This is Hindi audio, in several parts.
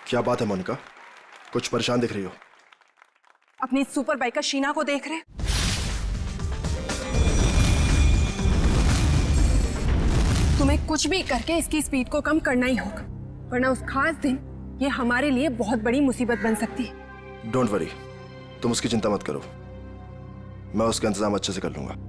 क्या बात है मोनिका, कुछ परेशान दिख रही हो? अपनी सुपर बाइकर शीना को देख रहे? तुम्हें कुछ भी करके इसकी स्पीड को कम करना ही होगा, वरना उस खास दिन ये हमारे लिए बहुत बड़ी मुसीबत बन सकती है। डोंट वरी, तुम उसकी चिंता मत करो, मैं उसका इंतजाम अच्छे से कर लूंगा।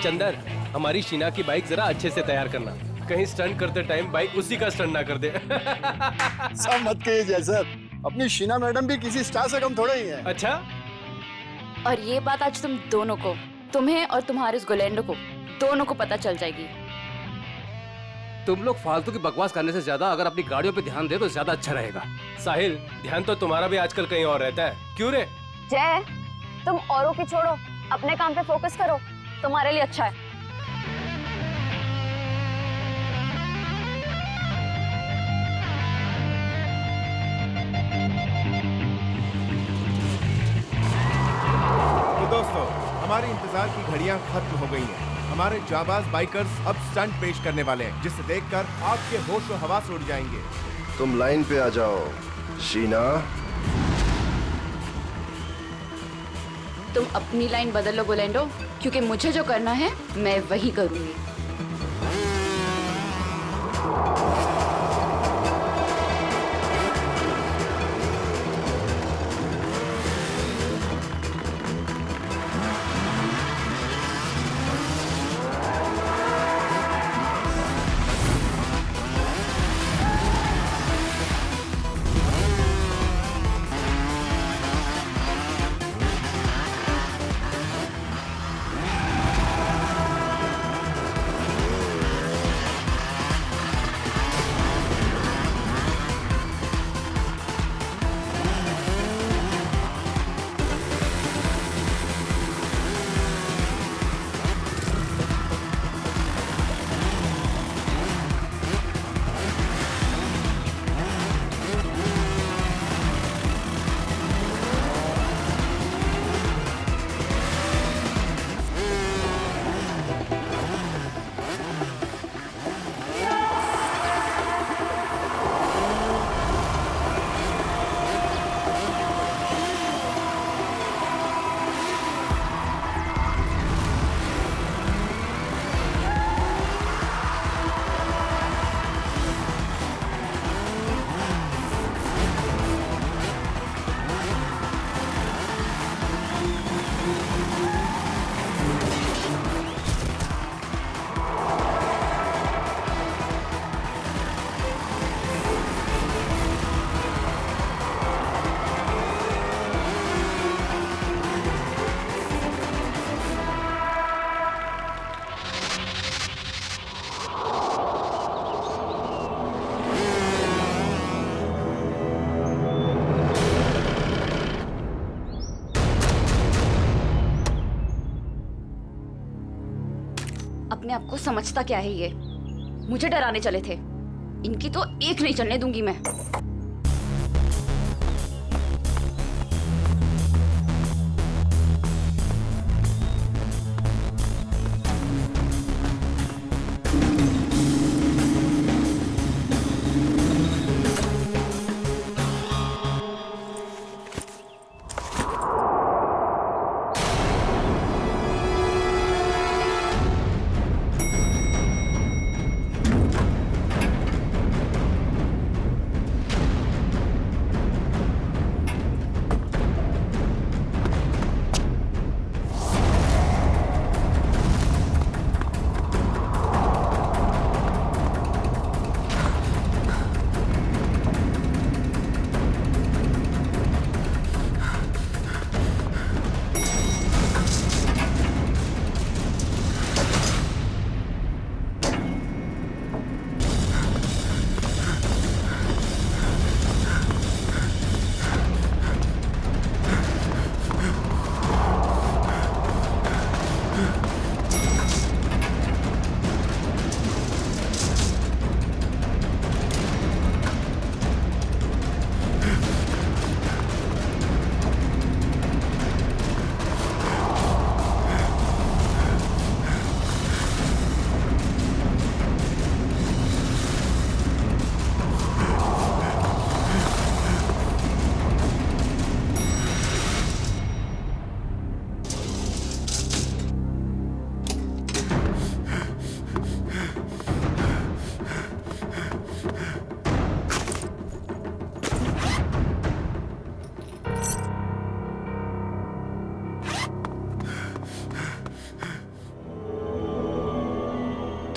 चंदर, हमारी शीना की बाइक जरा अच्छे से तैयार करना, कहीं स्टंट करते टाइम बाइक उसी का स्टंट ना कर दे। सब मत कहिए सर, अपनी शीना मैडम भी किसी स्टार से कम थोड़ा ही है। अच्छा, और ये बात आज तुम दोनों को, तुम्हें और तुम्हारे उस गोलेंडो को, दोनों को पता चल जाएगी। तुम लोग फालतू की बकवास करने से ज्यादा अगर अपनी गाड़ियों पे ध्यान दे तो ज्यादा अच्छा रहेगा। साहिल, ध्यान तो तुम्हारा भी आजकल कहीं और रहता है, क्यों रे? जय, तुम औरों की छोड़ो, अपने काम पे फोकस करो, तुम्हारे लिए अच्छा है। तो दोस्तों, हमारी इंतजार की घड़ियां खत्म हो गई हैं। हमारे जाबाज बाइकर्स अब स्टंट पेश करने वाले हैं, जिसे देखकर आपके होश और हवास उड़ जाएंगे। तुम लाइन पे आ जाओ शीना। तुम अपनी लाइन बदल लो गोलेंडो, क्योंकि मुझे जो करना है मैं वही करूंगी। अपने आप को समझता क्या है ये? मुझे डराने चले थे, इनकी तो एक नहीं चलने दूंगी मैं।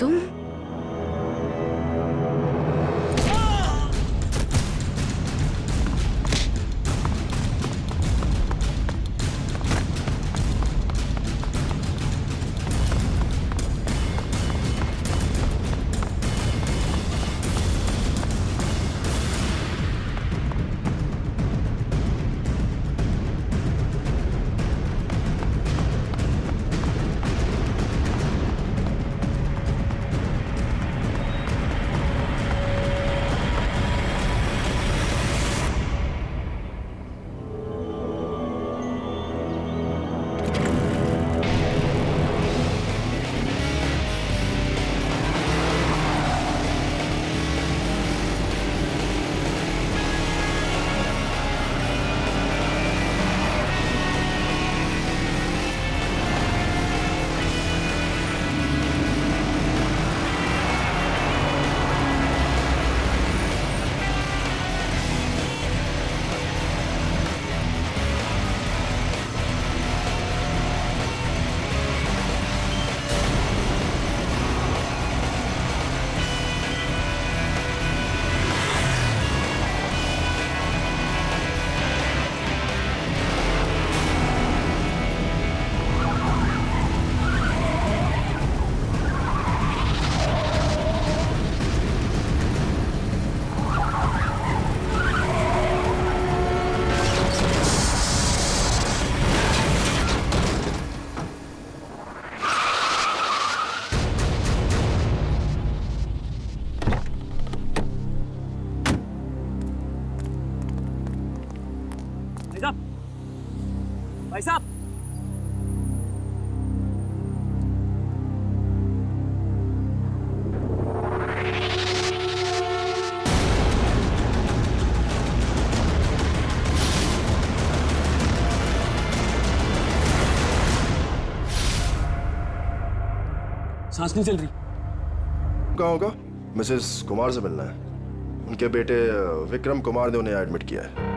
तुम? भाई साहब, सांस नहीं चल रही। कहाँ होगा? मिसेस कुमार से मिलना है। उनके बेटे विक्रम कुमार ने उन्हें एडमिट किया है।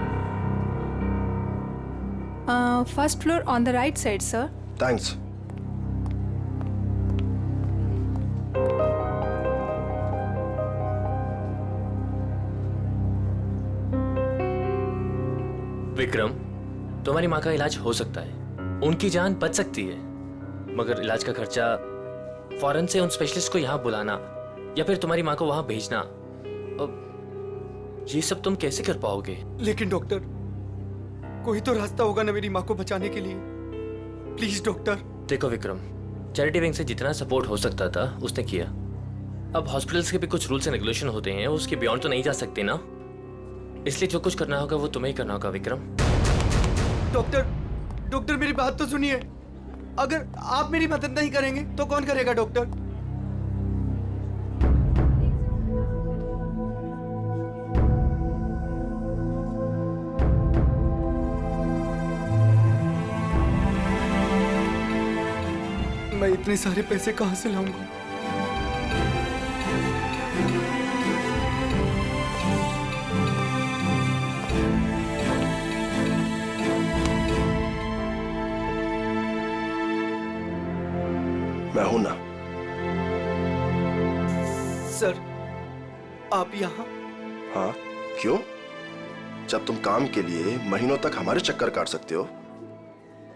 First floor on the right side sir. Thanks. Vikram, तुम्हारी माँ का इलाज हो सकता है, उनकी जान बच सकती है, मगर इलाज का खर्चा फौरन से उन स्पेशलिस्ट को यहाँ बुलाना या फिर तुम्हारी माँ को वहाँ भेजना, अब ये सब तुम कैसे कर पाओगे? लेकिन डॉक्टर, कोई तो रास्ता होगा ना मेरी माँ को बचाने के लिए। Please doctor. देखो विक्रम, चैरिटी विंग से जितना सपोर्ट हो सकता था उसने किया। अब हॉस्पिटल्स के भी कुछ रूल्स एंड रेगुलेशन होते हैं, उसके बियॉन्ड तो नहीं जा सकते ना, इसलिए जो कुछ करना होगा वो तुम्हें ही करना होगा विक्रम। डॉक्टर मेरी बात तो सुनिए। अगर आप मेरी मदद नहीं करेंगे तो कौन करेगा डॉक्टर? मैं इतने सारे पैसे कहां से लाऊंगा? मैं हूं ना। सर, आप यहाँ? हाँ, क्यों? जब तुम काम के लिए महीनों तक हमारे चक्कर काट सकते हो,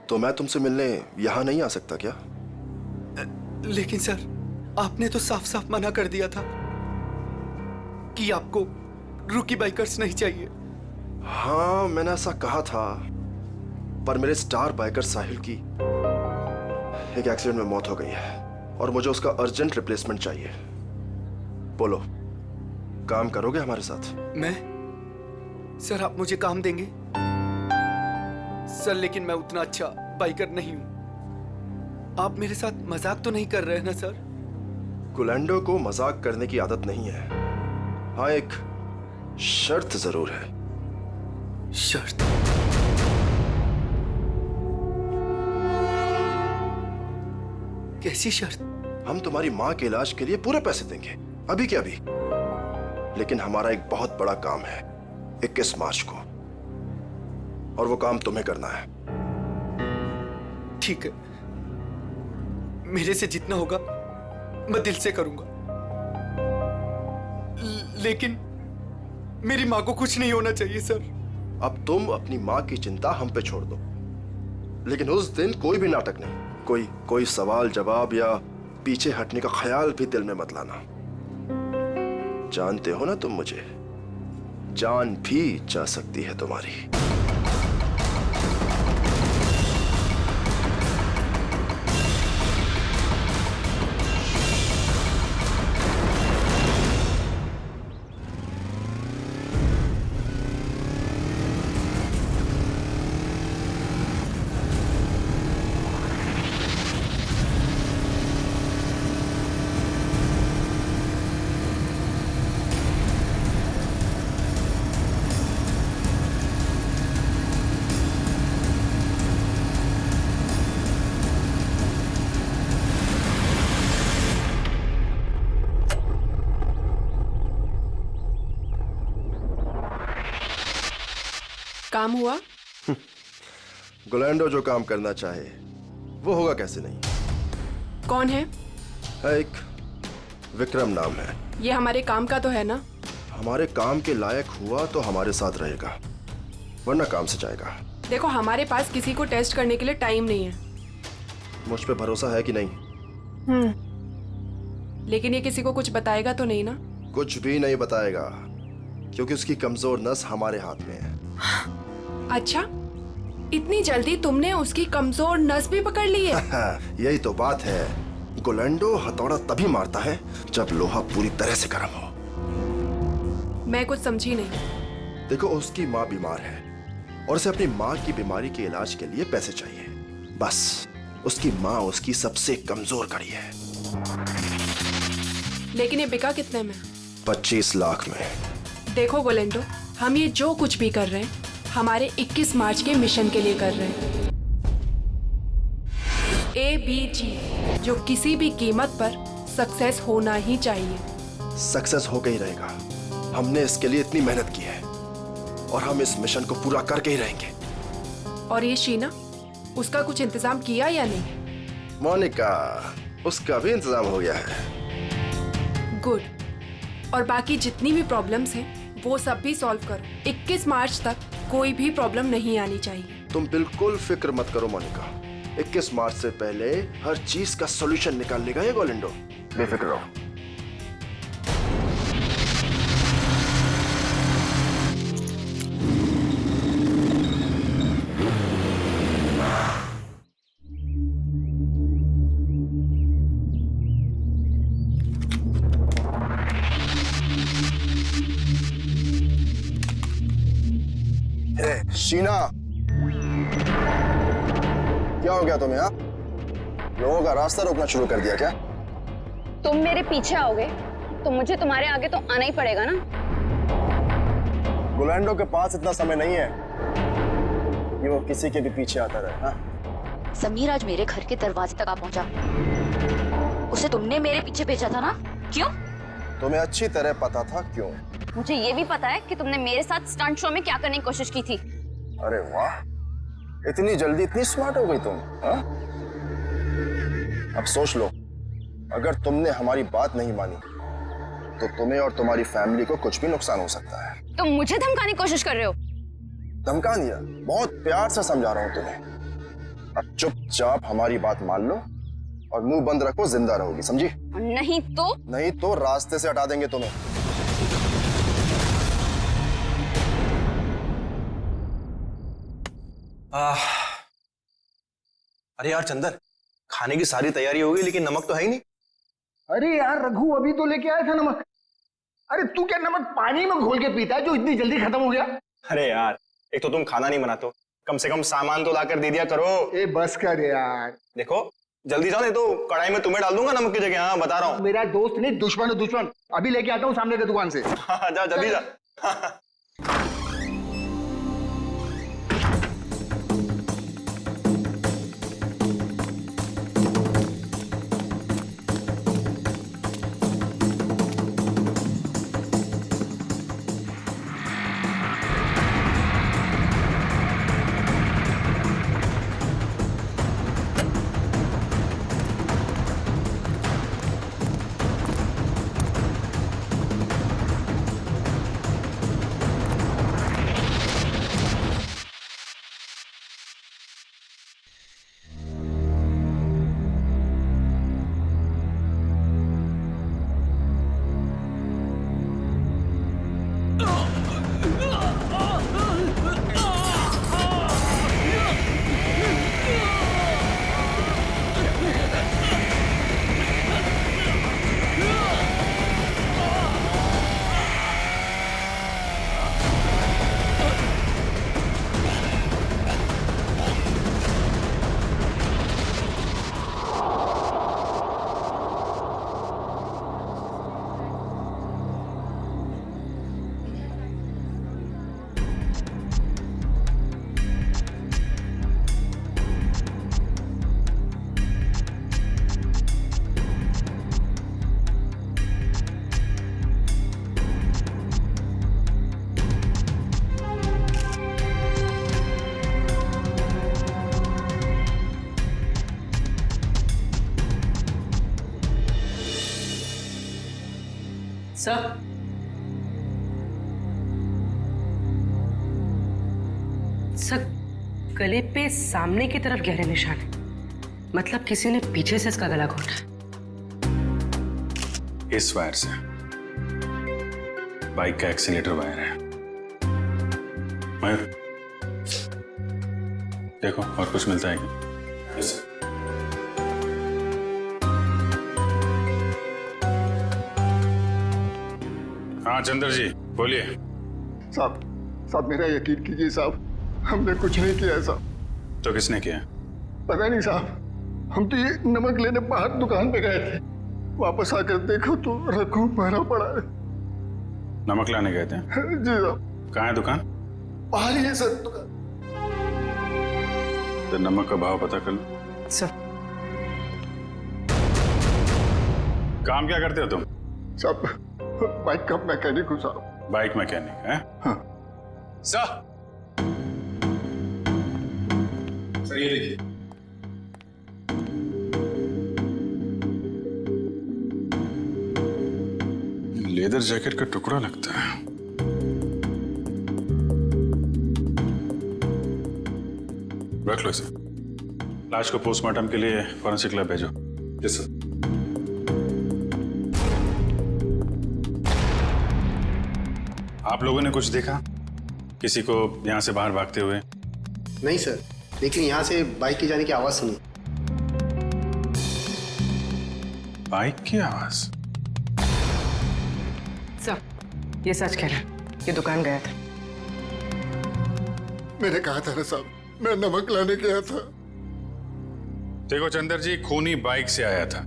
तो मैं तुमसे मिलने यहां नहीं आ सकता क्या? लेकिन सर, आपने तो साफ साफ मना कर दिया था कि आपको रूकी बाइकर्स नहीं चाहिए। हाँ, मैंने ऐसा कहा था, पर मेरे स्टार बाइकर साहिल की एक एक्सीडेंट में मौत हो गई है और मुझे उसका अर्जेंट रिप्लेसमेंट चाहिए। बोलो, काम करोगे हमारे साथ? मैं? सर, आप मुझे काम देंगे? सर, लेकिन मैं उतना अच्छा बाइकर नहीं हूं। आप मेरे साथ मजाक तो नहीं कर रहे हैं ना सर? गुलैंडो को मजाक करने की आदत नहीं है। हाँ, एक शर्त जरूर है। शर्त? कैसी शर्त? हम तुम्हारी माँ के इलाज के लिए पूरे पैसे देंगे, अभी के अभी। लेकिन हमारा एक बहुत बड़ा काम है 21 मार्च को, और वो काम तुम्हें करना है। ठीक है, मेरे से जितना होगा मैं दिल से करूंगा, लेकिन मेरी माँ को कुछ नहीं होना चाहिए सर। अब तुम अपनी माँ की चिंता हम पे छोड़ दो, लेकिन उस दिन कोई भी नाटक नहीं, कोई सवाल जवाब या पीछे हटने का ख्याल भी दिल में मत लाना। जानते हो ना तुम मुझे, जान भी जा सकती है तुम्हारी। काम हुआ? गुलैंडो जो काम करना चाहे वो होगा कैसे नहीं। कौन है? एक विक्रम नाम है। ये हमारे काम का तो है ना? हमारे काम के लायक हुआ तो हमारे साथ रहेगा, वरना काम से जाएगा। देखो, हमारे पास किसी को टेस्ट करने के लिए टाइम नहीं है। मुझ पे भरोसा है कि नहीं? लेकिन ये किसी को कुछ बताएगा तो नहीं ना? कुछ भी नहीं बताएगा, क्योंकि उसकी कमजोर नस हमारे हाथ में है। अच्छा, इतनी जल्दी तुमने उसकी कमजोर नस भी पकड़ ली है? यही तो बात है। गुलैंडो हथौड़ा तभी मारता है जब लोहा पूरी तरह से गर्म हो। मैं कुछ समझी नहीं। देखो, उसकी माँ बीमार है और उसे अपनी माँ की बीमारी के इलाज के लिए पैसे चाहिए। बस उसकी माँ उसकी सबसे कमजोर कड़ी है। लेकिन ये बिका कितने में? 25 लाख में। देखो गुलेंडो, हम ये जो कुछ भी कर रहे हैं हमारे 21 मार्च के मिशन के लिए कर रहे हैं। ABG, जो किसी भी कीमत पर सक्सेस होना ही चाहिए। सक्सेस होकर ही रहेगा। हमने इसके लिए इतनी मेहनत की है और हम इस मिशन को पूरा करके ही रहेंगे। और ये शीना, उसका कुछ इंतजाम किया या नहीं? मोनिका, उसका भी इंतजाम हो गया है। गुड। और बाकी जितनी भी प्रॉब्लम्स हैं वो सब भी सॉल्व करो। 21 मार्च तक कोई भी प्रॉब्लम नहीं आनी चाहिए। तुम बिल्कुल फिक्र मत करो मोनिका, 21 मार्च से पहले हर चीज का सॉल्यूशन निकाल लेगा ये गोलिंडो। बेफिक्र रहो। शीना, क्या हो गया तुम्हें? लोगों का रास्ता रोकना शुरू कर दिया क्या? तुम मेरे पीछे आओगे तो मुझे तुम्हारे आगे तो आना ही पड़ेगा ना। गुलैंडो के पास इतना समय नहीं है कि वो किसी के भी पीछे आता रहे। हाँ? समीर आज मेरे घर के दरवाजे तक आ पहुंचा। उसे तुमने मेरे पीछे भेजा था ना? क्यों? तुम्हें अच्छी तरह पता था क्यों। मुझे ये भी पता है कि तुमने मेरे साथ स्टंट शो में क्या करने की कोशिश की थी। अरे वाह, इतनी जल्दी इतनी स्मार्ट हो गई तुम। हाँ? अब सोच लो, अगर तुमने हमारी बात नहीं मानी तो तुम्हें और तुम्हारी फैमिली को कुछ भी नुकसान हो सकता है। तुम मुझे धमकाने की कोशिश कर रहे हो? धमका दिया? बहुत प्यार से समझा रहा हूं तुम्हें। अब चुपचाप हमारी बात मान लो और मुंह बंद रखो, जिंदा रहोगी, समझी? नहीं तो रास्ते से हटा देंगे तुम्हें। अरे यार चंदर, खाने की सारी तैयारी हो गई लेकिन नमक तो है ही नहीं। अरे यार रघु, अभी तो लेके आया था नमक। अरे तू क्या नमक पानी में घोल के पीता है जो इतनी जल्दी खत्म हो गया? अरे यार, एक तो तुम खाना नहीं बनाते, कम से कम सामान तो लाकर दे दिया करो। ए बस कर यार। देखो जल्दी जाओ, नहीं तो कढ़ाई में तुम्हें डाल दूंगा नमक की जगह। हाँ बता रहा हूँ। मेरा दोस्त नहीं, दुश्मन है दुश्मन। अभी लेके आता हूँ सामने की दुकान से। हाँ जा जल्दी जा। सर सर गले पे सामने की तरफ गहरे निशान है, मतलब किसी ने पीछे से इसका गला घोटा है। इस वायर से बाइक का एक्सीलेटर वायर है। मयूर देखो और कुछ मिलता है क्या? Yes sir. हाँ चंद्र जी बोलिए। साहब मेरा यकीन कीजिए साहब, हमने कुछ नहीं किया साहब। तो किसने किया? पता नहीं साहब, हम तो ये नमक लेने बाहर दुकान पे गए थे, वापस आकर देखो तो रघु मरा पड़ा है। नमक लाने गए थे? जी साहब। कहाँ है दुकान? बाहर ही है सर दुकान। तो नमक का भाव पता कर लो। सर काम क्या करते हो तुम? साहब बाइक का मैकेनिक हूँ साहब। बाइक मैकेनिक है? हाँ। सर ये देखिए, लेदर जैकेट का टुकड़ा लगता है। रख लो इसे। लाश को पोस्टमार्टम के लिए फॉरेंसिक लैब भेजो। Yes sir. आप लोगों ने कुछ देखा? किसी को यहां से बाहर भागते हुए? नहीं सर, लेकिन यहाँ से बाइक की जाने की आवाज सुनी। बाइक की आवाज? सर ये सच कह रहा है, ये दुकान गया था। मैंने कहा था ना साहब, मैं नमक लाने गया था। देखो चंद्र जी, खूनी बाइक से आया था।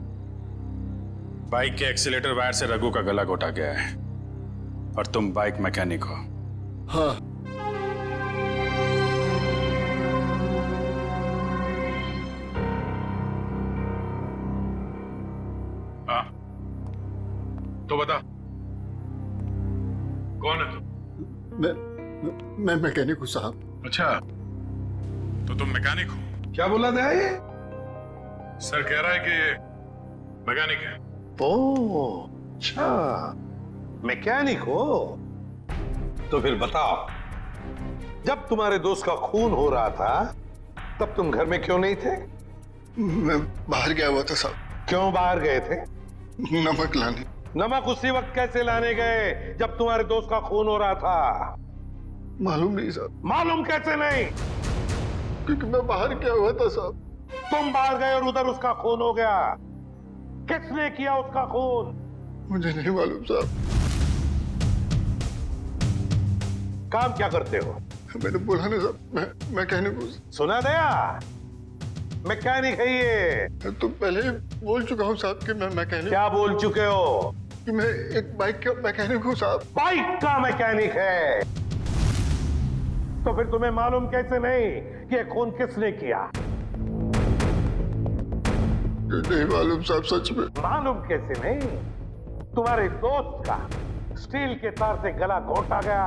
बाइक के एक्सीलेटर वायर से रघु का गला घोटा गया है और तुम बाइक मैकेनिक हो। हाँ। तो बता कौन है तुम? मैं मैकेनिक हूँ साहब। अच्छा, तो तुम मैकेनिक हो? क्या बोला था ये? सर कह रहा है कि ये मैकेनिक है। ओह अच्छा, मैकेनिक हो? तो फिर बताओ, जब तुम्हारे दोस्त का खून हो रहा था तब तुम घर में क्यों नहीं थे? मैं बाहर गया हुआ था साहब। क्यों बाहर गए थे? नमक लाने। नमक उसी वक्त कैसे लाने गए जब तुम्हारे दोस्त का खून हो रहा था? मालूम नहीं साहब। मालूम कैसे नहीं? क्योंकि मैं बाहर गया हुआ था साहब। तुम बाहर गए और उधर उसका खून हो गया। किसने किया उसका खून? मुझे नहीं मालूम साहब। काम क्या करते हो? मैंने बोला ना साहब, मैं मैकेनिक हूँ। सुना दिया? मैकेनिक है ये। तो पहले बोल चुका हूँ साहब कि मैं मैकेनिक। क्या बोल चुके हो? कि मैं एक बाइक का मैकेनिक हूँ साहब। बाइक का मैकेनिक है? तो फिर तुम्हें मालूम कैसे नहीं कि ये खून किसने किया? नहीं मालूम साहब, सच में। मालूम कैसे नहीं? तुम्हारे दोस्त का स्टील के तार से गला घोटा गया।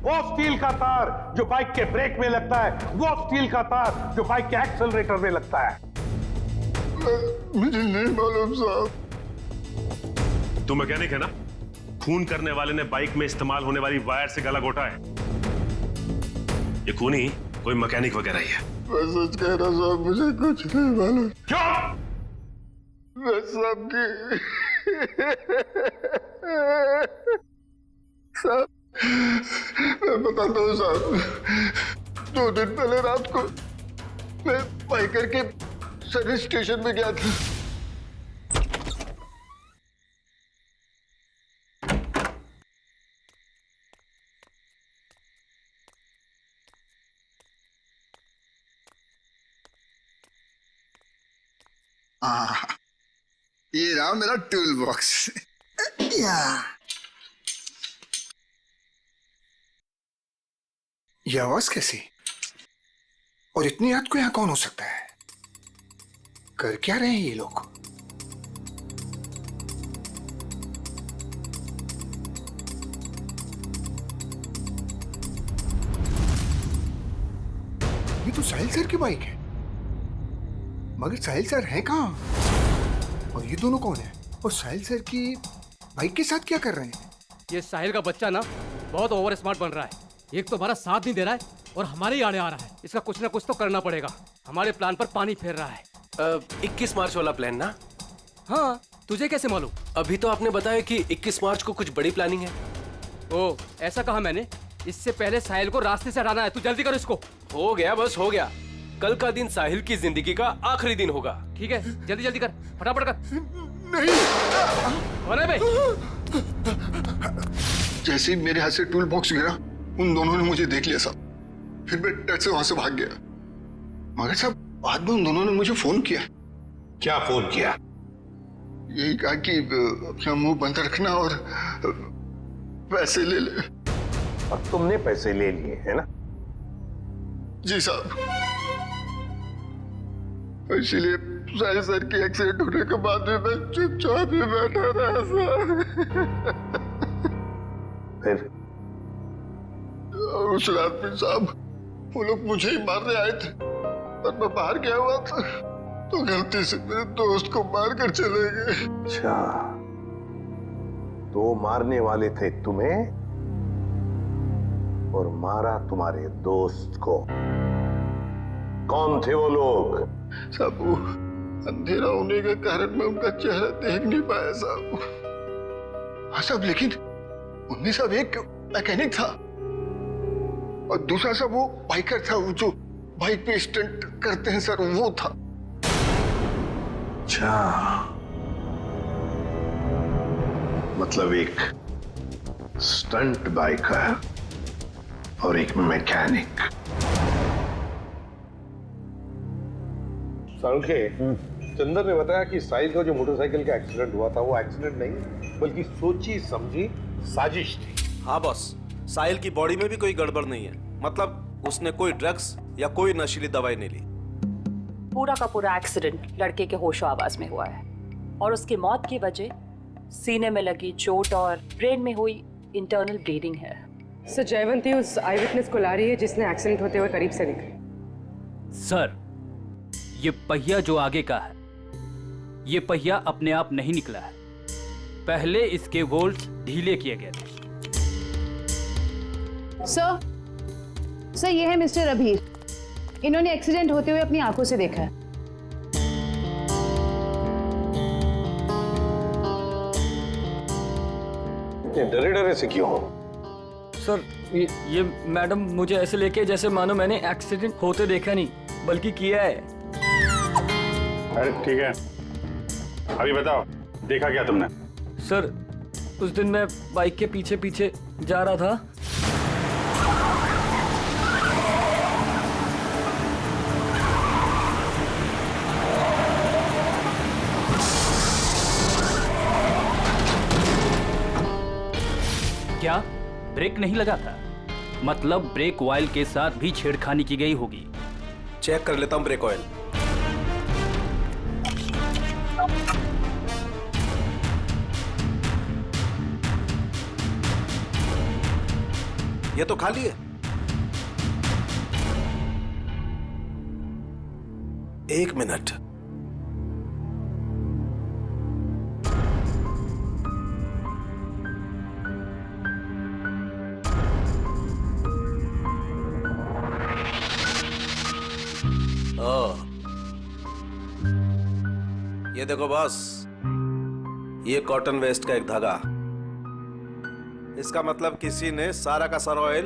वो स्टील का तार जो बाइक के ब्रेक में लगता है, वो स्टील का तार जो बाइक के एक्सेलरेटर में लगता है। मुझे नहीं मालूम साहब। तू मैकेनिक है ना? खून करने वाले ने बाइक में इस्तेमाल होने वाली वायर से गला घोटा है। ये खूनी कोई मैकेनिक वगैरह ही है। मैं सच कह रहा साहब, मुझे कुछ नहीं मालूम। क्यों? मैं सबकी साहब, मैं बताता हूँ साहब। 2 दिन पहले रात को मैं बाइकर के सर्विस स्टेशन में गया था। ये रहा मेरा टूल बॉक्स। ये आवाज कैसी? और इतनी रात को यहाँ कौन हो सकता है? कर क्या रहे हैं ये लोग? ये तो साहिल सर की बाइक है, मगर साहिल सर हैं कहाँ? और ये दोनों कौन है? और साहिल सर की बाइक के साथ क्या कर रहे हैं? ये साहिल का बच्चा ना बहुत ओवर स्मार्ट बन रहा है। एक तो हमारा साथ नहीं दे रहा है और हमारे ही आड़े आ रहा है। इसका कुछ ना कुछ तो करना पड़ेगा। हमारे प्लान पर पानी फेर रहा है। 21 मार्च वाला प्लान ना? हाँ, तुझे कैसे मालूम? अभी तो आपने बताया कि 21 मार्च को कुछ बड़ी प्लानिंग है। ओ, ऐसा कहा मैंने। इससे पहले साहिल को रास्ते से हटाना है। तू जल्दी कर इसको। हो गया, बस हो गया। कल का दिन साहिल की जिंदगी का आखिरी दिन होगा। ठीक है, जल्दी जल्दी कर, फटाफट कर। नहीं। अरे भाई, जैसे ही मेरे हाथ से टूल बॉक्स गिरा, उन दोनों ने मुझे देख लिया साहब। फिर मैं डर से वहां से भाग गया। मगर साहब बाद में उन दोनों ने मुझे फोन किया। क्या फोन किया? यही कहा कि अपना मुंह बंद रखना और पैसे ले ले। और तुमने पैसे ले लिए है ना? जी साहब। इसीलिए साहिल सर की एक्सीडेंट होने के बाद भी मैं चुपचाप ही बैठा रहा सर। फिर और उस रात में साहब वो लोग मुझे ही मारने आए थे और मैं बाहर गया हुआ था, तो गलती से मेरे दोस्त को मार कर चले गए। अच्छा, तो मारने वाले थे तुम्हें और मारा तुम्हारे दोस्त को। कौन थे वो लोग? साहब वो अंधेरा होने के कारण मैं उनका चेहरा देख नहीं पाया साहब। हाँ साहब, लेकिन उनमें सब एक मैकेनिक था और दूसरा सब वो बाइकर था, वो जो बाइक पे स्टंट करते हैं सर, वो था। अच्छा, मतलब एक स्टंट बाइकर और एक मैकेनिक। सारुखे, चंदर ने बताया कि साहिल का जो मोटरसाइकिल का एक्सीडेंट हुआ था वो एक्सीडेंट नहीं बल्कि सोची समझी साजिश थी। हाँ बॉस, साहिल की बॉडी में भी कोई गड़बड़ नहीं है। मतलब उसने कोई ड्रग्स या कोई नशीली दवाई नहीं ली। पूरा का पूरा एक्सीडेंट लड़के के होशो आवाज में हुआ है और उसकी मौत की वजह सीने में लगी चोट और ब्रेन में हुई इंटरनल ब्लीडिंग है। सर, जयवंती उस आई विटनेस को ला रही है जिसने एक्सीडेंट होते हुए करीब से देखा। सर, ये पहिया जो आगे का है, ये पहिया अपने आप नहीं निकला है। पहले इसके वोल्ट्स ढीले किए गए थे। सर ये है मिस्टर अभीर। इन्होंने एक्सीडेंट होते हुए अपनी आंखों से देखा है। इतने डरे डरे से क्यों हो? सर, ये मैडम मुझे ऐसे लेके जैसे मानो मैंने एक्सीडेंट होते देखा नहीं बल्कि किया है। अरे ठीक है, अभी बताओ देखा क्या तुमने? सर, उस दिन मैं बाइक के पीछे पीछे जा रहा था। क्या ब्रेक नहीं लगा था? मतलब ब्रेक ऑयल के साथ भी छेड़खानी की गई होगी। चेक कर लेता हूं ब्रेक ऑयल। ये तो खाली है। एक मिनट। ये देखो बॉस, ये कॉटन वेस्ट का एक धागा। इसका मतलब किसी ने सारा का सारा ऑयल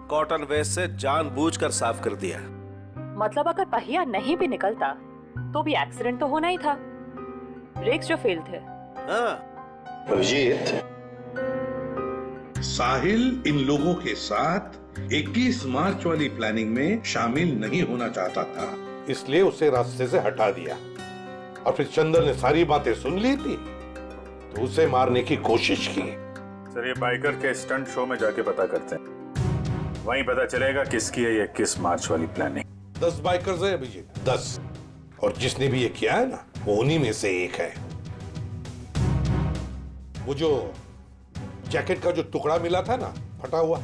कॉटन वेस्ट से जानबूझकर साफ कर दिया। मतलब अगर पहिया नहीं भी निकलता तो भी एक्सीडेंट तो होना ही था। ब्रेक्स जो फेल थे। अभिजीत, साहिल इन लोगों के साथ 21 मार्च वाली प्लानिंग में शामिल नहीं होना चाहता था, इसलिए उसे रास्ते से हटा दिया और फिर चंदर ने सारी बातें सुन ली थी तो उसे मारने की कोशिश की। सर, ये बाइकर के स्टंट शो में जाके पता करते हैं, वहीं पता चलेगा किसकी है ये 21 मार्च वाली प्लानिंग। 10 बाइकर्स है अभिजीत, 10, और जिसने भी ये किया है ना वो उन्हीं में से एक है। वो जो जैकेट का जो टुकड़ा मिला था ना फटा हुआ,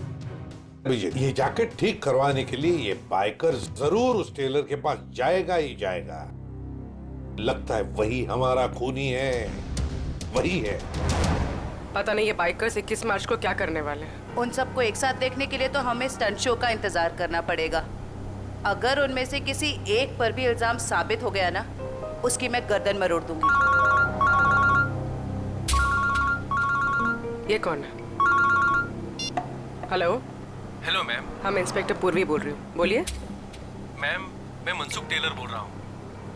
अभिजीत ये जैकेट ठीक करवाने के लिए ये बाइकर जरूर उस टेलर के पास जाएगा ही जाएगा। लगता है वही हमारा खूनी है, वही है। पता नहीं ये बाइकर्स 21 मार्च को क्या करने वाले हैं। उन सबको एक साथ देखने के लिए तो हमें स्टंट शो का इंतजार करना पड़ेगा। अगर उनमें से किसी एक पर भी इल्जाम साबित हो गया ना, उसकी मैं गर्दन मरोड़ दूंगी। ये कौन है? हेलो। Hello ma'am. हम इंस्पेक्टर पूर्वी बोल रही हूँ, बोलिए। मैम मैं मनसुख टेलर बोल रहा हूँ।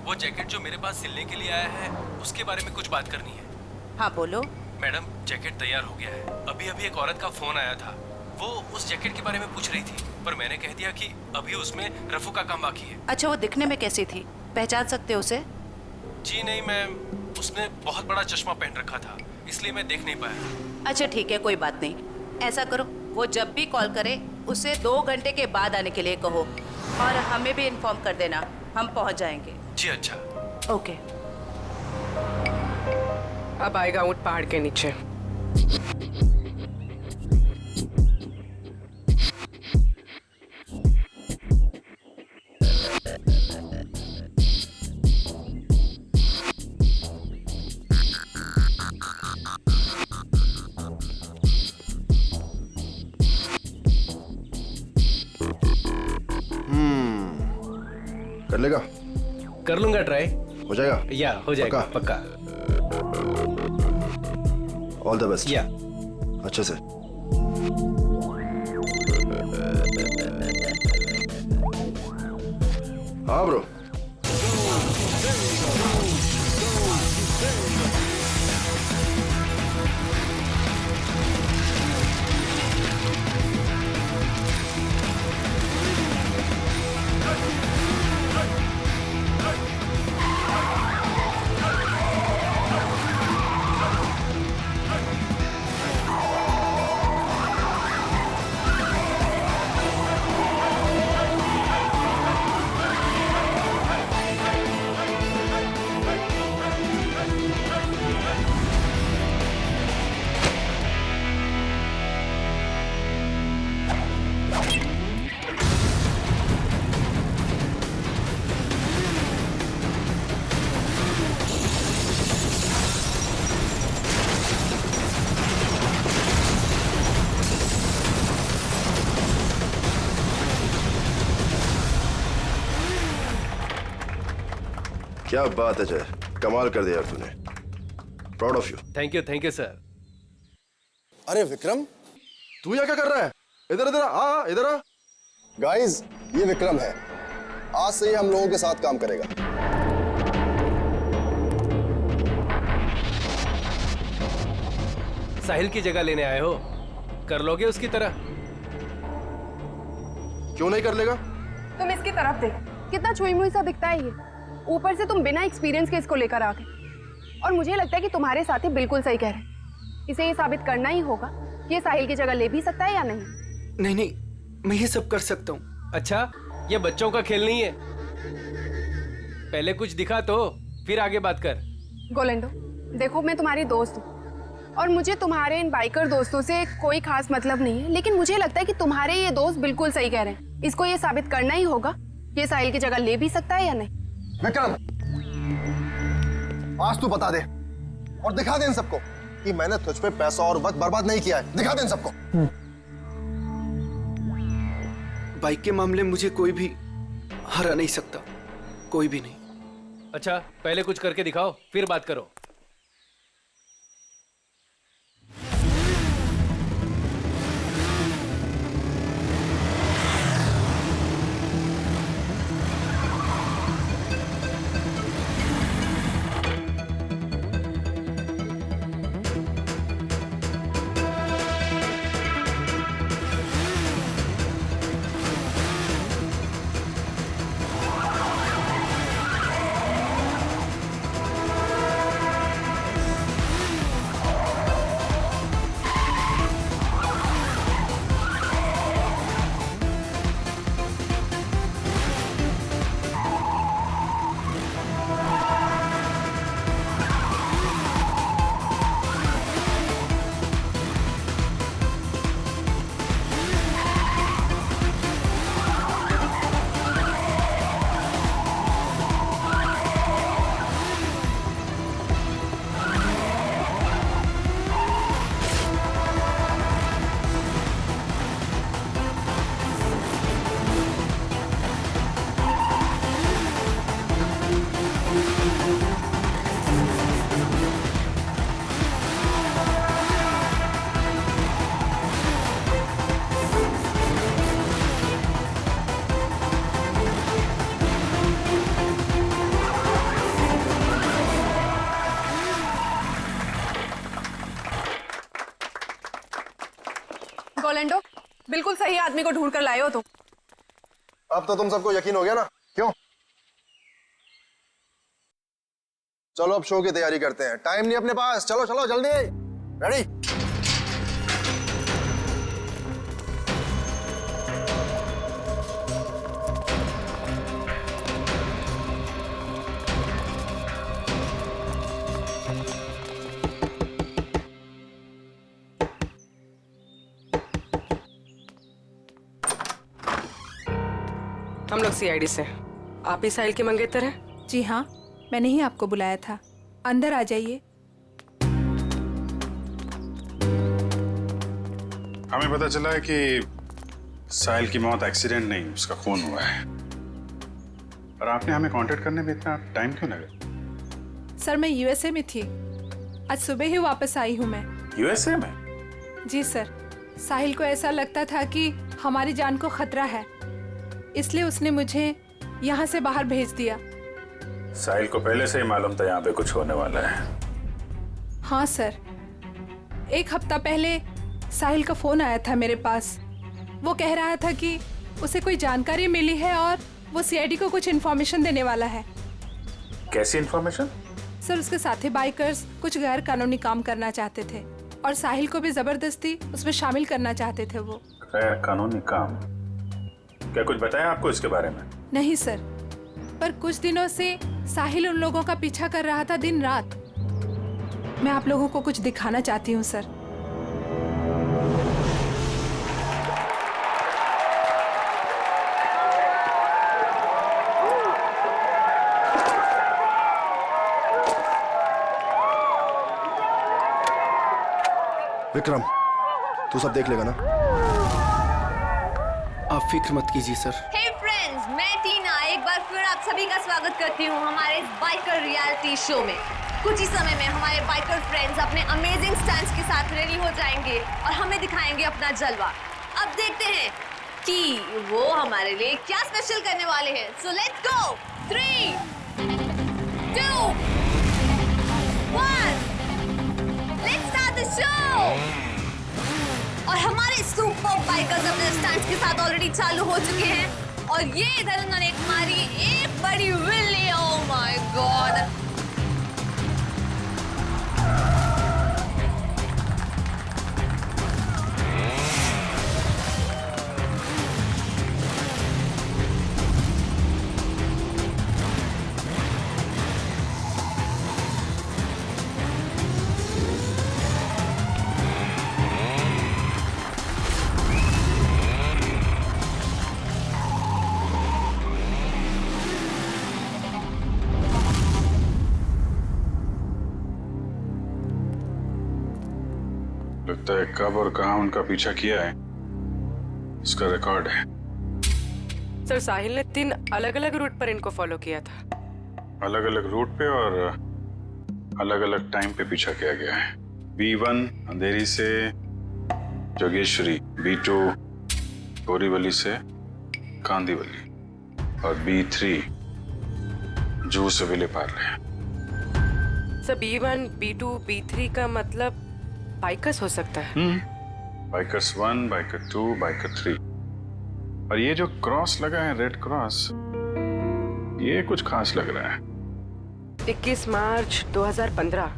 वो जैकेट जो मेरे पास सिलने के लिए आया है उसके बारे में कुछ बात करनी है। हाँ बोलो। मैडम जैकेट तैयार हो गया है। अभी अभी एक औरत का फोन आया था, वो उस जैकेट के बारे में पूछ रही थी, पर मैंने कह दिया कि अभी उसमें रफू का काम बाकी है। अच्छा, वो दिखने में कैसी थी, पहचान सकते हो उसे? जी नहीं मैम, उसने बहुत बड़ा चश्मा पहन रखा था, इसलिए मैं देख नहीं पाया। अच्छा ठीक है, कोई बात नहीं। ऐसा करो, वो जब भी कॉल करे उसे 2 घंटे के बाद आने के लिए कहो और हमें भी इन्फॉर्म कर देना, हम पहुंच जाएंगे। जी अच्छा। ओके। अब आएगा ऊंट पहाड़ के नीचे। कर लेगा? कर लूंगा ट्राई। हो जाएगा? या हो जाएगा पक्का। All the best. या अच्छे से। हाँ ब्रो। क्या बात है जय, कमाल कर दिया यार तूने। Proud of you. Thank you sir. अरे विक्रम, तू यहाँ क्या कर रहा है? इधर इधर आ, इधर आ। गाइस, ये विक्रम है, आज से ये हम लोगों के साथ काम करेगा। साहिल की जगह लेने आए हो, कर लोगे उसकी तरह? क्यों नहीं कर लेगा? तुम इसकी तरफ देख, कितना छुई मुई सा दिखता है ये। ऊपर से तुम बिना एक्सपीरियंस के इसको लेकर आ गए। और मुझे लगता है कि तुम्हारे साथी बिल्कुल सही कह रहे हैं। इसे ये साबित करना ही होगा कि ये साहिल की जगह ले भी सकता है या नहीं। नहीं नहीं, मैं ये सब कर सकता हूँ। अच्छा, ये बच्चों का खेल नहीं है। पहले कुछ दिखा तो फिर आगे बात कर। गोलेंडो, देखो मैं तुम्हारी दोस्त हूँ और मुझे तुम्हारे इन बाइकर दोस्तों से कोई खास मतलब नहीं है, लेकिन मुझे लगता है कि तुम्हारे ये दोस्त बिल्कुल सही कह रहे हैं। इसको ये साबित करना ही होगा कि ये साहिल की जगह ले भी सकता है या नहीं। विक्रम, आज तू बता दे और दिखा दे इन सबको कि मैंने तुझ पे पैसा और वक्त बर्बाद नहीं किया है। दिखा दे इन सबको। बाइक के मामले में मुझे कोई भी हरा नहीं सकता, कोई भी नहीं। अच्छा, पहले कुछ करके दिखाओ फिर बात करो। रोलेंडो, बिल्कुल सही आदमी को ढूंढ कर लाए हो तुम। अब तो तुम सबको यकीन हो गया ना, क्यों? चलो अब शो की तैयारी करते हैं, टाइम नहीं अपने पास। चलो चलो जल्दी, रेडी? हम लोग सीआईडी से। आप ही साहिल के मंगेतर हैं? जी हाँ, मैंने ही आपको बुलाया था। अंदर आ जाइए। हमें पता चला है कि साहिल की मौत एक्सीडेंट नहीं, उसका खून हुआ है। और आपने हमें कांटेक्ट करने में इतना टाइम क्यों लगा? सर मैं यूएसए में थी, आज सुबह ही वापस आई हूँ मैं। यूएसए में? जी सर, साहिल को ऐसा लगता था कि हमारी जान को खतरा है, इसलिए उसने मुझे यहाँ से बाहर भेज दिया। साहिल को पहले से ही मालूम था यहाँ पे कुछ होने वाला है? हाँ सर, 1 हफ्ता पहले साहिल का फोन आया था मेरे पास। वो कह रहा था कि उसे कोई जानकारी मिली है और वो सीआईडी को कुछ इन्फॉर्मेशन देने वाला है। कैसी इन्फॉर्मेशन? सर उसके साथी बाइकर्स कुछ गैर कानूनी काम करना चाहते थे और साहिल को भी जबरदस्ती उसमें शामिल करना चाहते थे। वो गैर कानूनी काम? क्या कुछ बताया आपको इसके बारे में? नहीं सर, पर कुछ दिनों से साहिल उन लोगों का पीछा कर रहा था दिन रात। मैं आप लोगों को कुछ दिखाना चाहती हूँ सर। विक्रम, तू सब देख लेगा ना? आप फिक्र मत कीजिए सर। हे फ्रेंड्स, मैं टीना एक बार फिर आप सभी का स्वागत करती हूँ हमारे इस बाइकर रियलिटी शो में। कुछ ही समय में हमारे बाइकर फ्रेंड्स अपने अमेजिंग स्टंट्स के साथ रेडी हो जाएंगे और हमें दिखाएंगे अपना जलवा। अब देखते हैं कि वो हमारे लिए क्या स्पेशल करने वाले हैं। So let's go. 3, 2, 1, let's start the show. और हमारे सुपर बाइकर्स अपने स्टंट्स के साथ ऑलरेडी चालू हो चुके हैं और ये इधर उन्होंने मारी एक बड़ी विल्ली। Oh my God! लगता है कब और कहां उनका पीछा किया है इसका रिकॉर्ड है। सर साहिल ने 3 अलग-अलग रूट पर इनको फॉलो किया था। अलग-अलग रूट पे और अलग-अलग टाइम पे पीछा किया गया है। B1 अंधेरी से जोगेश्वरी, B2 बोरीवली से कांदीवली और B3 जूह से Vile Parle. Sir B1, B2, B3 का मतलब बाइकर्स हो सकता है। Bikers 1, biker 2, biker 3। और ये जो क्रॉस लगा है, रेड क्रॉस, ये कुछ खास लग रहा है। 21 मार्च 2015,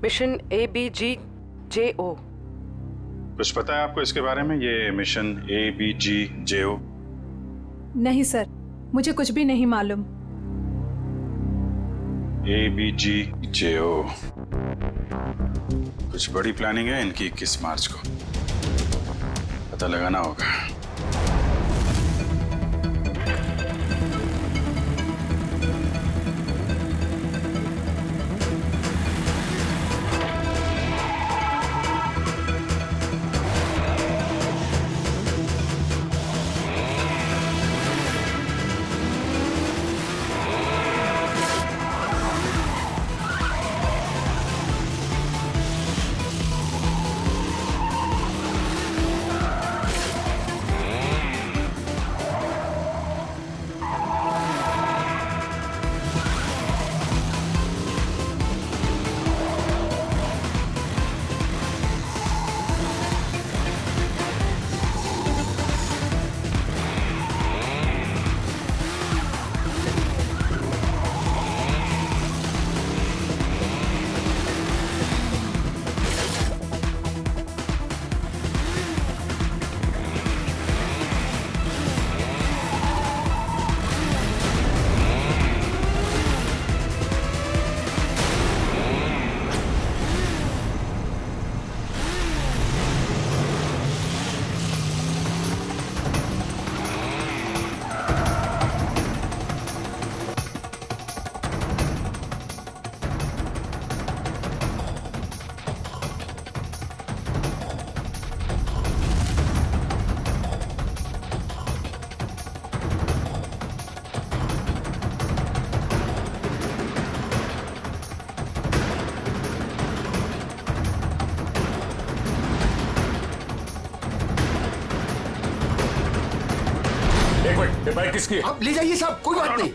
मिशन ABGJO। कुछ पता है आपको इसके बारे में, ये मिशन ABGJO? नहीं सर, मुझे कुछ भी नहीं मालूम। ABGJO कुछ बड़ी प्लानिंग है इनकी। 21 मार्च को पता लगाना होगा। बाइक किसकी? आप ले जाइए साहब, कोई बात नहीं।